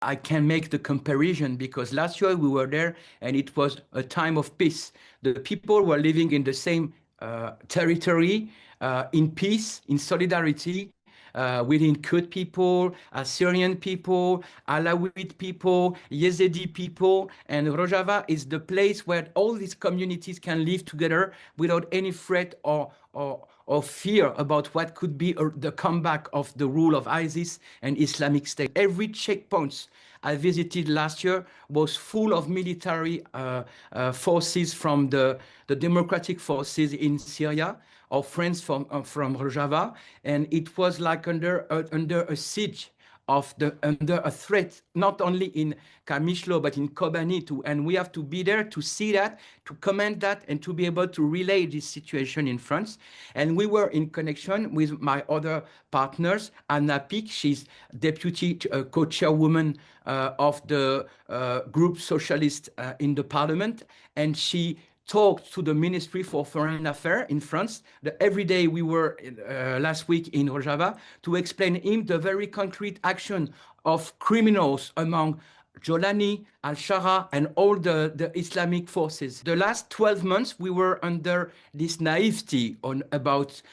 I can make the comparison because last year we were there and it was a time of peace. The people were living in the same territory, in peace, in solidarity, within Kürt people, Assyrian people, Alawite people, Yazidi people, and Rojava is the place where all these communities can live together without any threat or fear about what could be the comeback of the rule of ISIS and Islamic State. Every checkpoint I visited last year was full of military forces from the democratic forces in Syria, or friends from Rojava, and it was like under a siege under a threat, not only in Kamishlo, but in Kobani too. And we have to be there to see that, to comment that, and to be able to relay this situation in France. And we were in connection with my other partners, Anna Pic, she's deputy co-chairwoman of the group Socialist in the parliament, and she talked to the Ministry for Foreign Affairs in France. Every day we were last week in Rojava to explain him the very concrete action of criminals among Jolani, Al-Shara, and all the Islamic forces. The last 12 months we were under this naivety about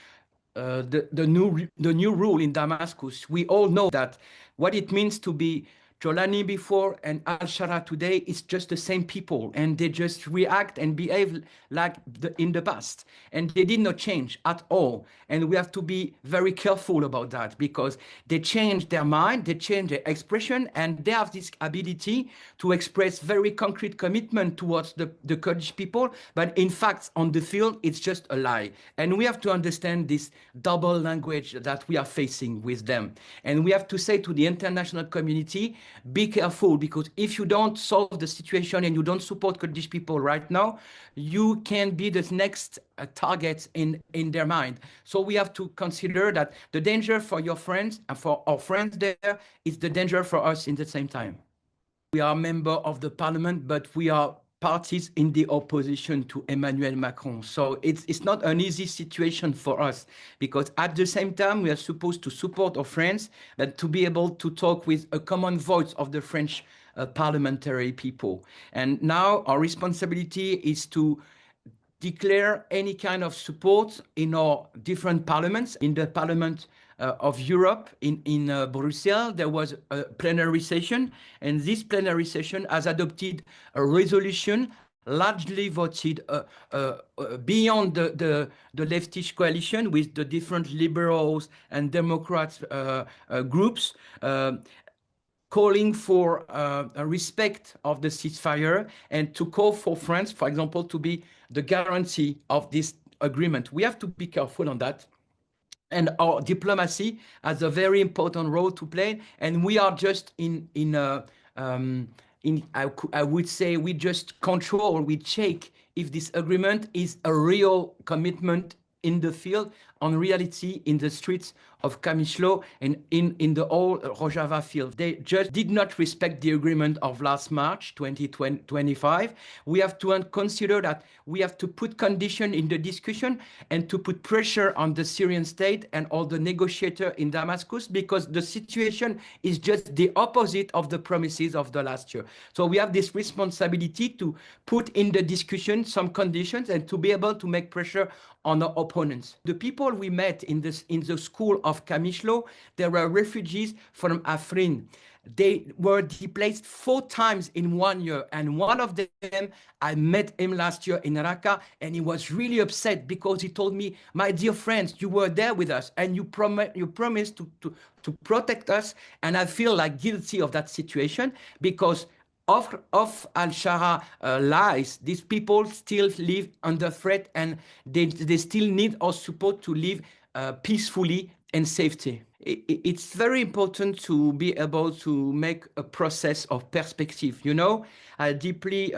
the new rule in Damascus. We all know that what it means to be Jolani before and Al-Shara today is just the same people, and they just react and behave like in the past, and they did not change at all. And we have to be very careful about that because they change their mind, they change their expression, and they have this ability to express very concrete commitment towards the Kurdish people, but in fact on the field it's just a lie. And we have to understand this double language that we are facing with them, and we have to say to the international community, be careful, because if you don't solve the situation and you don't support Kurdish people right now, you can be the next target in their mind. So we have to consider that the danger for your friends and for our friends there is the danger for us in the same time. We are member of the parliament, but we are parties in the opposition to Emmanuel Macron. So it's not an easy situation for us, because at the same time we are supposed to support our friends, but to be able to talk with a common voice of the French parliamentary people. And now our responsibility is to declare any kind of support in our different parliaments. In the Parliament of Europe, in Brussels, there was a plenary session, and this plenary session has adopted a resolution largely voted beyond the leftist coalition with the different liberals and Democrats groups, calling for a respect of the ceasefire and to call for France, for example, to be the guarantee of this agreement. We have to be careful on that. And our diplomacy has a very important role to play. And we are just I would say we just control, we check if this agreement is a real commitment in the field, on reality in the streets of Kamishlo and in the whole Rojava field. They just did not respect the agreement of last March 2025. We have to consider that we have to put condition in the discussion and to put pressure on the Syrian state and all the negotiators in Damascus, because the situation is just the opposite of the promises of the last year. So we have this responsibility to put in the discussion some conditions and to be able to make pressure on our opponents. The people we met in the school of Kamishlo, they were refugees from Afrin. They were displaced 4 times in 1 year. And one of them, I met him last year in Raqqa, and he was really upset because he told me, my dear friends, you were there with us and you promised to protect us. And I feel like guilty of that situation because of Al-Shara lies, these people still live under threat, and they still need our support to live peacefully and safety. It's very important to be able to make a process of perspective. You know, I deeply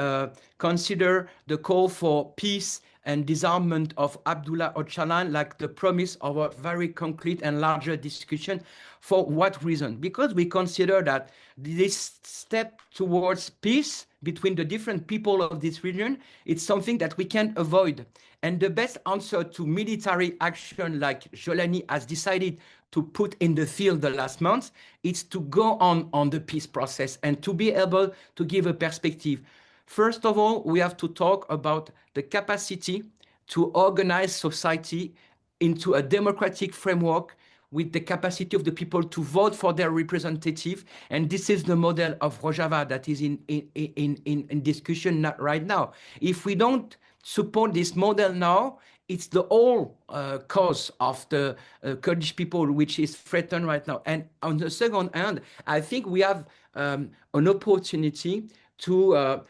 consider the call for peace and disarmament of Abdullah Öcalan like the promise of a very concrete and larger discussion. For what reason? Because we consider that this step towards peace between the different people of this region, it's something that we can't avoid. And the best answer to military action like Jolani has decided to put in the field the last month. It's to go on the peace process and to be able to give a perspective. First of all, we have to talk about the capacity to organize society into a democratic framework with the capacity of the people to vote for their representative. And this is the model of Rojava that is in discussion right now. If we don't support this model now, it's the whole cause of the Kurdish people which is threatened right now. And on the second hand, I think we have an opportunity to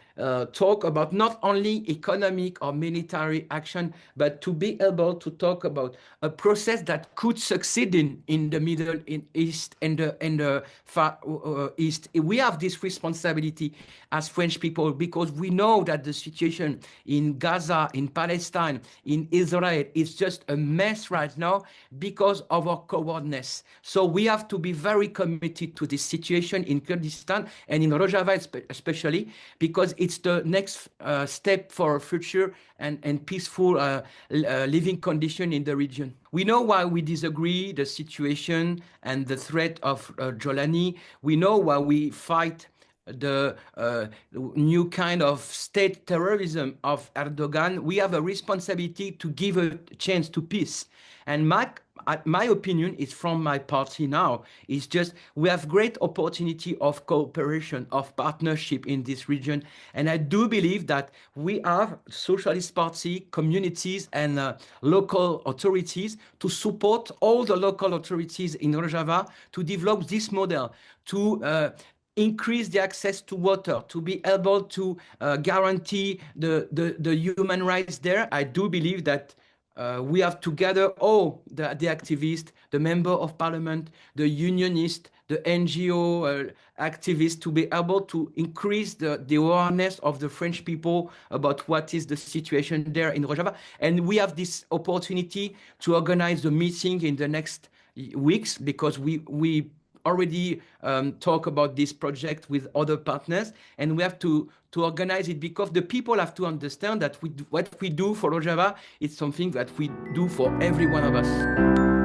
talk about not only economic or military action, but to be able to talk about a process that could succeed in the Middle East and the Far East. We have this responsibility as French people because we know that the situation in Gaza, in Palestine, in Israel is just a mess right now because of our cowardness. So we have to be very committed to this situation in Kurdistan and in Rojava especially, because it's the next step for a future and peaceful living condition in the region. We know why we disagree, the situation and the threat of Jolani. We know why we fight the new kind of state terrorism of Erdogan. We have a responsibility to give a chance to peace. And my opinion is from my party now, is just we have great opportunity of cooperation, of partnership in this region. And I do believe that we have Socialist Party, communities and local authorities to support all the local authorities in Rojava to develop this model, to increase the access to water, to be able to guarantee the human rights there. I do believe that we have together all the activists, the member of parliament, the unionists, the NGO activists to be able to increase the awareness of the French people about what is the situation there in Rojava. And we have this opportunity to organize a meeting in the next weeks because we already talk about this project with other partners, and we have to organize it because the people have to understand that what we do for Rojava is something that we do for every one of us.